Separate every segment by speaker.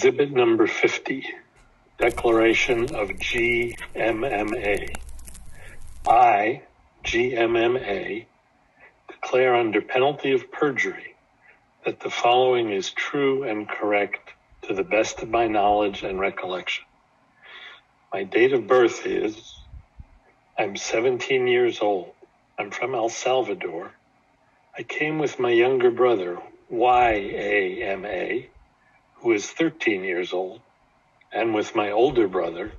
Speaker 1: Exhibit number 50, Declaration of GMMA. I, GMMA, declare under penalty of perjury that the following is true and correct to the best of my knowledge and recollection. My date of birth is, I'm 17 years old. I'm from El Salvador. I came with my younger brother, YAMA, who is 13 years old, and with my older brother,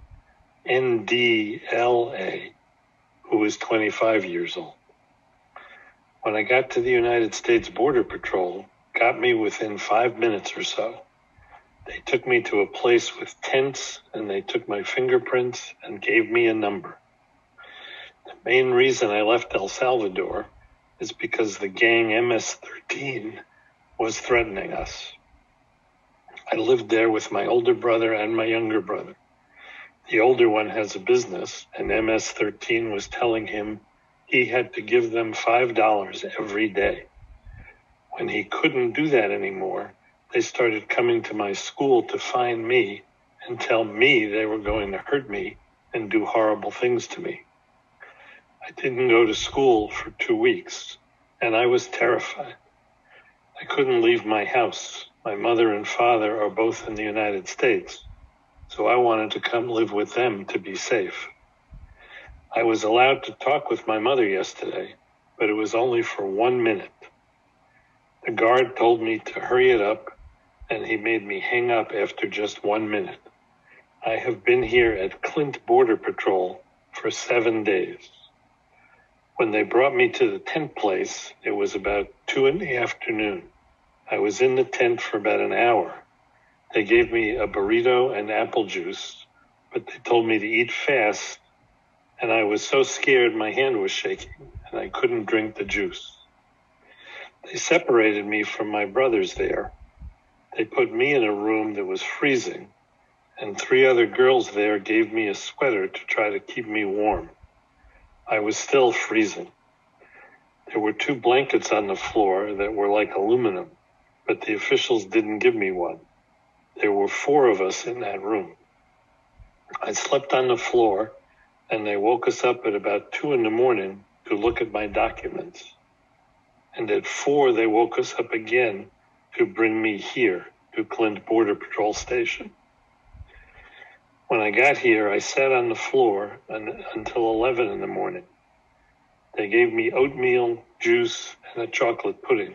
Speaker 1: NDLA, who is 25 years old. When I got to the United States Border Patrol, got me within 5 minutes or so. They took me to a place with tents, and they took my fingerprints and gave me a number. The main reason I left El Salvador is because the gang MS-13 was threatening us. I lived there with my older brother and my younger brother. The older one has a business, and MS-13 was telling him he had to give them $5 every day. When he couldn't do that anymore, they started coming to my school to find me and tell me they were going to hurt me and do horrible things to me. I didn't go to school for 2 weeks, and I was terrified. I couldn't leave my house. My mother and father are both in the United States, so I wanted to come live with them to be safe. I was allowed to talk with my mother yesterday, but it was only for 1 minute. The guard told me to hurry it up, and he made me hang up after just 1 minute. I have been here at Clint Border Patrol for 7 days. When they brought me to the tent place, it was about 2 in the afternoon. I was in the tent for about an hour. They gave me a burrito and apple juice, but they told me to eat fast, and I was so scared my hand was shaking, and I couldn't drink the juice. They separated me from my brothers there. They put me in a room that was freezing, and 3 other girls there gave me a sweater to try to keep me warm. I was still freezing. There were 2 blankets on the floor that were like aluminum, but the officials didn't give me one. There were 4 of us in that room. I slept on the floor, and they woke us up at about 2 in the morning to look at my documents. And at 4, they woke us up again to bring me here to Clint Border Patrol Station. When I got here, I sat on the floor until 11 in the morning. They gave me oatmeal, juice, and a chocolate pudding.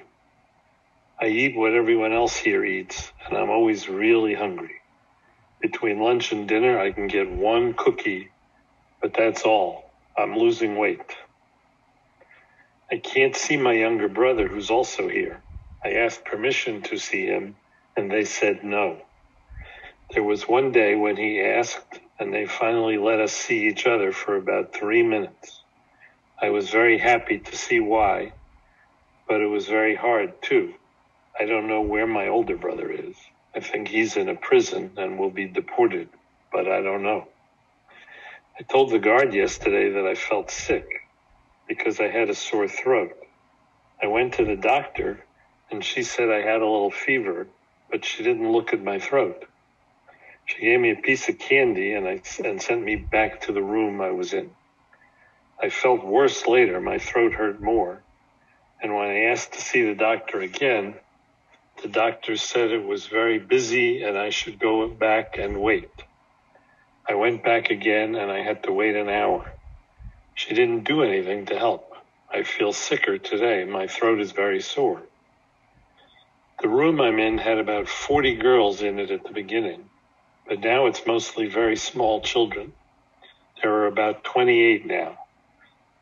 Speaker 1: I eat what everyone else here eats, and I'm always really hungry. Between lunch and dinner, I can get 1 cookie, but that's all. I'm losing weight. I can't see my younger brother, who's also here. I asked permission to see him, and they said no. There was one day when he asked, and they finally let us see each other for about 3 minutes. I was very happy to see why, but it was very hard too. I don't know where my older brother is. I think he's in a prison and will be deported, but I don't know. I told the guard yesterday that I felt sick because I had a sore throat. I went to the doctor, and she said I had a little fever, but she didn't look at my throat. She gave me a piece of candy and sent me back to the room I was in. I felt worse later. My throat hurt more. And when I asked to see the doctor again, the doctor said it was very busy and I should go back and wait. I went back again, and I had to wait an hour. She didn't do anything to help. I feel sicker today. My throat is very sore. The room I'm in had about 40 girls in it at the beginning, but now it's mostly very small children. There are about 28 now.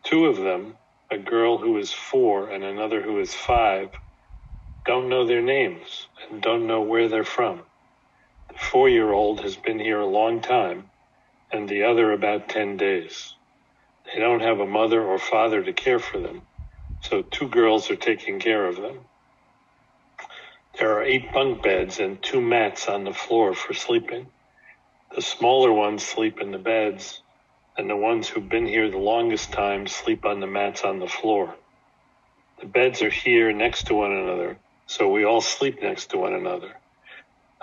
Speaker 1: 2 of them, a girl who is 4 and another who is 5, don't know their names and don't know where they're from. The 4-year-old has been here a long time, and the other about 10 days. They don't have a mother or father to care for them, so 2 girls are taking care of them. There are 8 bunk beds and 2 mats on the floor for sleeping. The smaller ones sleep in the beds, and the ones who've been here the longest time sleep on the mats on the floor. The beds are here next to one another, so we all sleep next to one another.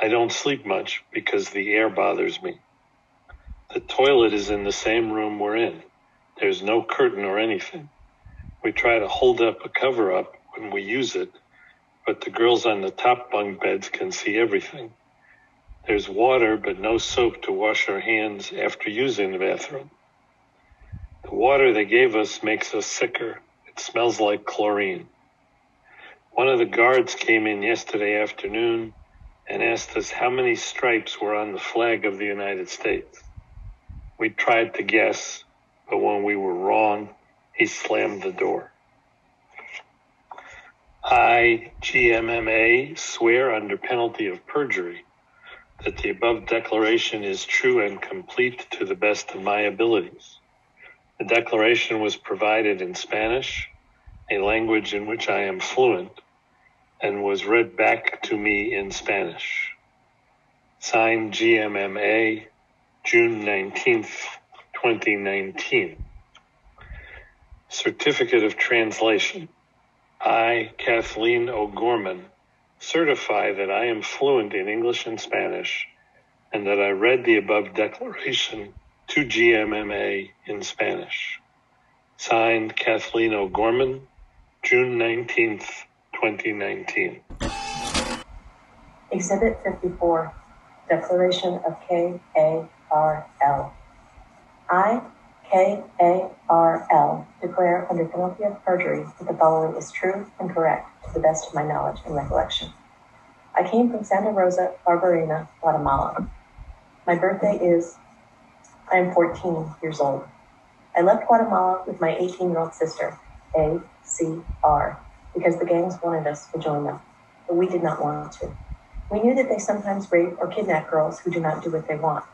Speaker 1: I don't sleep much because the air bothers me. The toilet is in the same room we're in. There's no curtain or anything. We try to hold up a cover up when we use it, but the girls on the top bunk beds can see everything. There's water, but no soap to wash our hands after using the bathroom. The water they gave us makes us sicker. It smells like chlorine. One of the guards came in yesterday afternoon and asked us how many stripes were on the flag of the United States. We tried to guess, but when we were wrong, he slammed the door. I, GMMA, swear under penalty of perjury that the above declaration is true and complete to the best of my abilities. The declaration was provided in Spanish, a language in which I am fluent, and was read back to me in Spanish. Signed GMMA, June 19th, 2019. Certificate of Translation. I, Kathleen O'Gorman, certify that I am fluent in English and Spanish, and that I read the above declaration to GMMA in Spanish. Signed, Kathleen O'Gorman, June 19th, 2019.
Speaker 2: Exhibit 54, Declaration of K-A-R-L. I, K-A-R-L, declare under penalty of perjury that the following is true and correct to the best of my knowledge and recollection. I came from Santa Rosa, Barberena, Guatemala. My birthday is, I am 14 years old. I left Guatemala with my 18-year-old sister, A.C.R., because the gangs wanted us to join them, but we did not want to. We knew that they sometimes rape or kidnap girls who do not do what they want.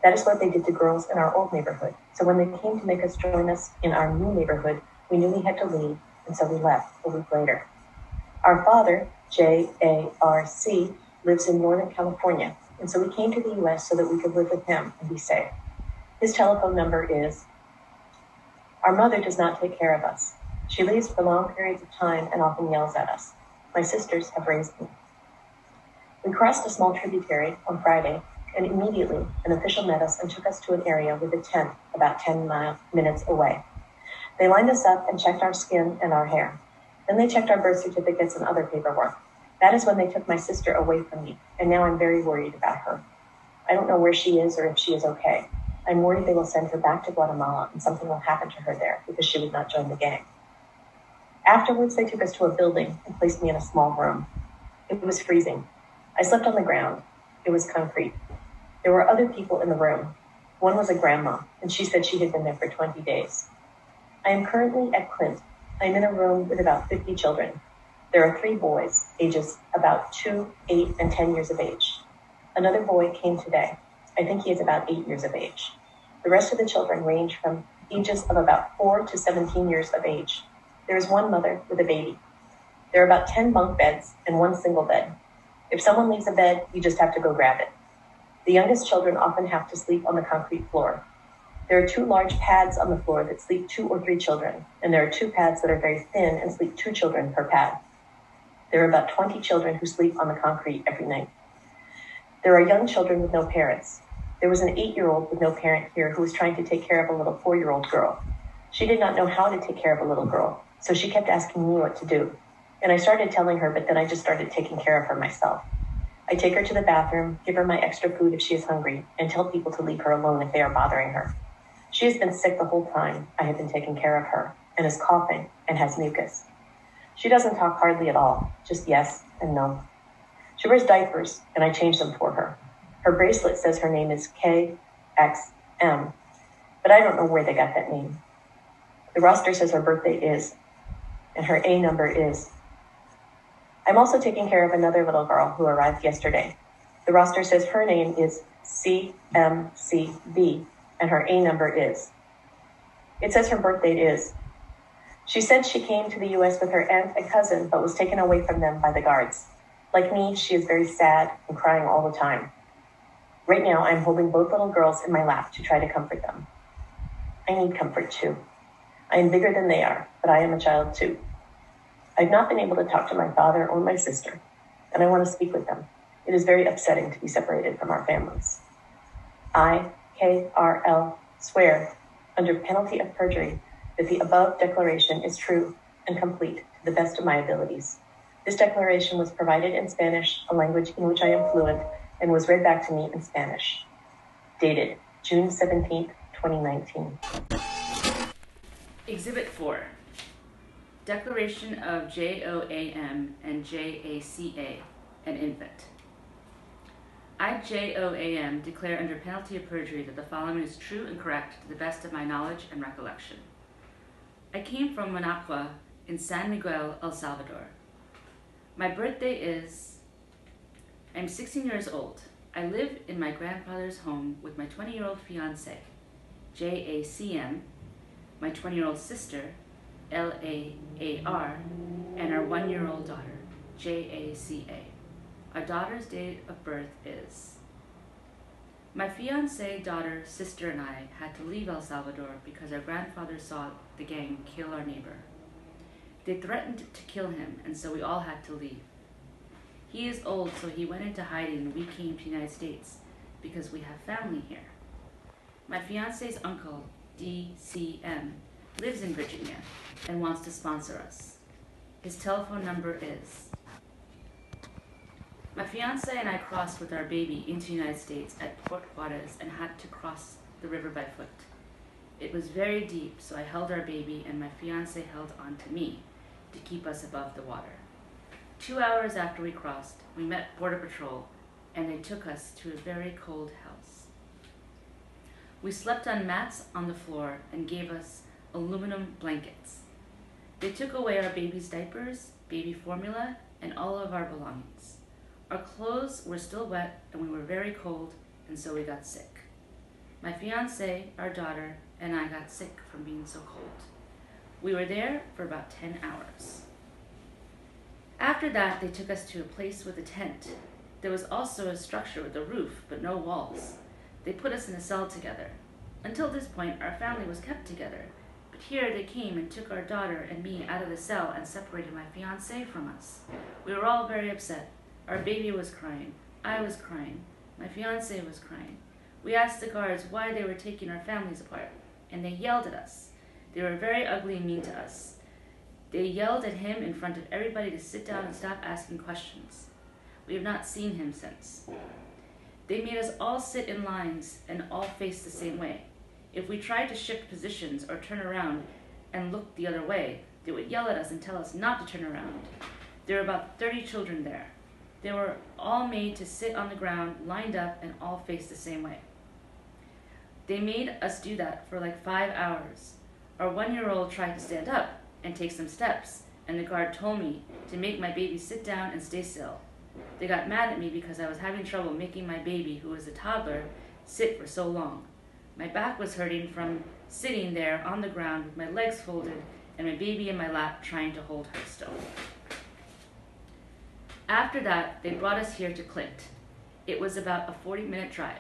Speaker 2: That is what they did to girls in our old neighborhood. So when they came to make us join us in our new neighborhood, we knew we had to leave, and so we left a week later. Our father, J.A.R.C., lives in Northern California, and so we came to the U.S. so that we could live with him and be safe. His telephone number is, our mother does not take care of us. She leaves for long periods of time and often yells at us. My sisters have raised me. We crossed a small tributary on Friday, and immediately an official met us and took us to an area with a tent about 10 minutes away. They lined us up and checked our skin and our hair. Then they checked our birth certificates and other paperwork. That is when they took my sister away from me, and now I'm very worried about her. I don't know where she is or if she is okay. I'm worried they will send her back to Guatemala and something will happen to her there because she would not join the gang. Afterwards, they took us to a building and placed me in a small room. It was freezing. I slept on the ground. It was concrete. There were other people in the room. One was a grandma, and she said she had been there for 20 days. I am currently at Clint. I am in a room with about 50 children. There are 3 boys, ages about 2, 8, and 10 years of age. Another boy came today. I think he is about 8 years of age. The rest of the children range from ages of about 4 to 17 years of age. There is one mother with a baby. There are about 10 bunk beds and 1 single bed. If someone leaves a bed, you just have to go grab it. The youngest children often have to sleep on the concrete floor. There are 2 large pads on the floor that sleep 2 or 3 children, and there are 2 pads that are very thin and sleep 2 children per pad. There are about 20 children who sleep on the concrete every night. There are young children with no parents. There was an 8-year-old with no parent here who was trying to take care of a little 4-year-old girl. She did not know how to take care of a little girl, so she kept asking me what to do. And I started telling her, but then I just started taking care of her myself. I take her to the bathroom, give her my extra food if she is hungry, and tell people to leave her alone if they are bothering her. She has been sick the whole time I have been taking care of her, and is coughing and has mucus. She doesn't talk hardly at all, just yes and no. She wears diapers, and I change them for her. Her bracelet says her name is KXM, but I don't know where they got that name. The roster says her birthday is, and her A number is. I'm also taking care of another little girl who arrived yesterday. The roster says her name is CMCB, and her A number is. It says her birth date is. She said she came to the U.S. with her aunt and cousin, but was taken away from them by the guards. Like me, she is very sad and crying all the time. Right now, I'm holding both little girls in my lap to try to comfort them. I need comfort too. I am bigger than they are, but I am a child too. I've not been able to talk to my father or my sister, and I want to speak with them. It is very upsetting to be separated from our families. I, KRL, swear, under penalty of perjury, that the above declaration is true and complete to the best of my abilities. This declaration was provided in Spanish, a language in which I am fluent, and was read back to me in Spanish. Dated June 17th, 2019.
Speaker 3: Exhibit 4. Declaration of JOAM and JACA, an infant. I, JOAM, declare under penalty of perjury that the following is true and correct to the best of my knowledge and recollection. I came from Managua in San Miguel, El Salvador. My birthday is... I'm 16 years old. I live in my grandfather's home with my 20-year-old fiancé, JACM, my 20-year-old sister, LAAR, and our 1-year-old daughter, JACA. Our daughter's date of birth is... My fiancé, daughter, sister, and I had to leave El Salvador because our grandfather saw the gang kill our neighbor. They threatened to kill him, and so we all had to leave. He is old, so he went into hiding, and we came to the United States because we have family here. My fiancé's uncle, DCM, lives in Virginia and wants to sponsor us. His telephone number is... My fiancé and I crossed with our baby into the United States at Port Juarez and had to cross the river by foot. It was very deep, so I held our baby and my fiancé held on to me to keep us above the water. 2 hours after we crossed, we met Border Patrol and they took us to a very cold house. We slept on mats on the floor and gave us aluminum blankets. They took away our baby's diapers, baby formula, and all of our belongings. Our clothes were still wet and we were very cold, and so we got sick. My fiancé, our daughter, and I got sick from being so cold. We were there for about 10 hours. After that, they took us to a place with a tent. There was also a structure with a roof, but no walls. They put us in a cell together. Until this point, our family was kept together. But here they came and took our daughter and me out of the cell and separated my fiancé from us. We were all very upset. Our baby was crying. I was crying. My fiancé was crying. We asked the guards why they were taking our families apart, and they yelled at us. They were very ugly and mean to us. They yelled at him in front of everybody to sit down and stop asking questions. We have not seen him since. They made us all sit in lines and all face the same way. If we tried to shift positions or turn around and look the other way, they would yell at us and tell us not to turn around. There were about 30 children there. They were all made to sit on the ground, lined up, and all face the same way. They made us do that for like 5 hours. Our 1-year-old tried to stand up and take some steps, and the guard told me to make my baby sit down and stay still. They got mad at me because I was having trouble making my baby, who was a toddler, sit for so long. My back was hurting from sitting there on the ground with my legs folded and my baby in my lap trying to hold her still. After that, they brought us here to Clint. It was about a 40-minute drive.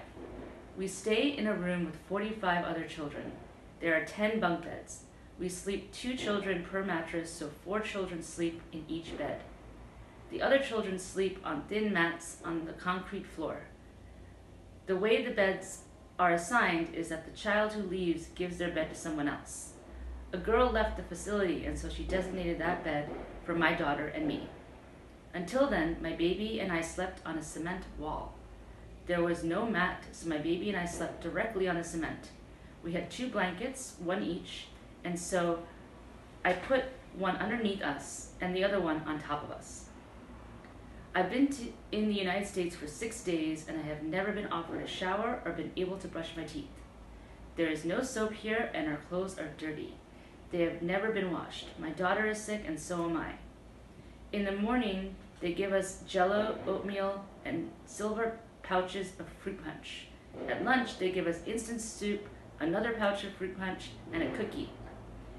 Speaker 3: We stay in a room with 45 other children. There are 10 bunk beds. We sleep 2 children per mattress, so 4 children sleep in each bed. The other children sleep on thin mats on the concrete floor. The way the beds are assigned is that the child who leaves gives their bed to someone else. A girl left the facility, and so she designated that bed for my daughter and me. Until then, my baby and I slept on a cement wall. There was no mat, so my baby and I slept directly on the cement. We had 2 blankets, 1 each, and so I put one underneath us and the other one on top of us. I've been in the United States for 6 days, and I have never been offered a shower or been able to brush my teeth. There is no soap here, and our clothes are dirty. They have never been washed. My daughter is sick, and so am I. In the morning, they give us Jell-O, oatmeal, and silver pouches of fruit punch. At lunch, they give us instant soup, another pouch of fruit punch, and a cookie.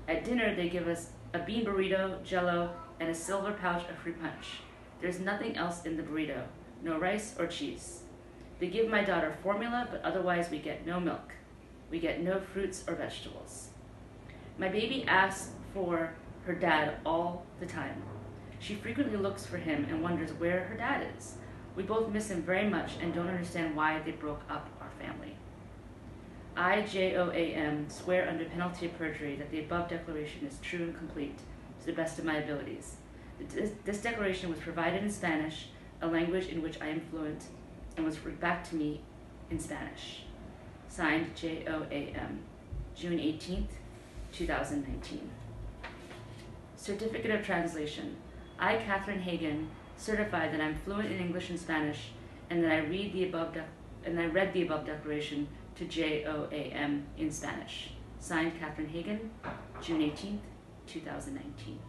Speaker 3: At dinner, they give us a bean burrito, Jell-O, and a silver pouch of fruit punch. There's nothing else in the burrito, no rice or cheese. They give my daughter formula, but otherwise we get no milk. We get no fruits or vegetables. My baby asks for her dad all the time. She frequently looks for him and wonders where her dad is. We both miss him very much and don't understand why they broke up our family. I, JOAM, swear under penalty of perjury that the above declaration is true and complete to the best of my abilities. This declaration was provided in Spanish, a language in which I am fluent, and was read back to me in Spanish. Signed, JOAM, June 18th, 2019. Certificate of Translation. I, Catherine Hagan, certify that I'm fluent in English and Spanish, and that I read the above declaration to JOAM in Spanish. Signed, Catherine Hagan, June 18th, 2019.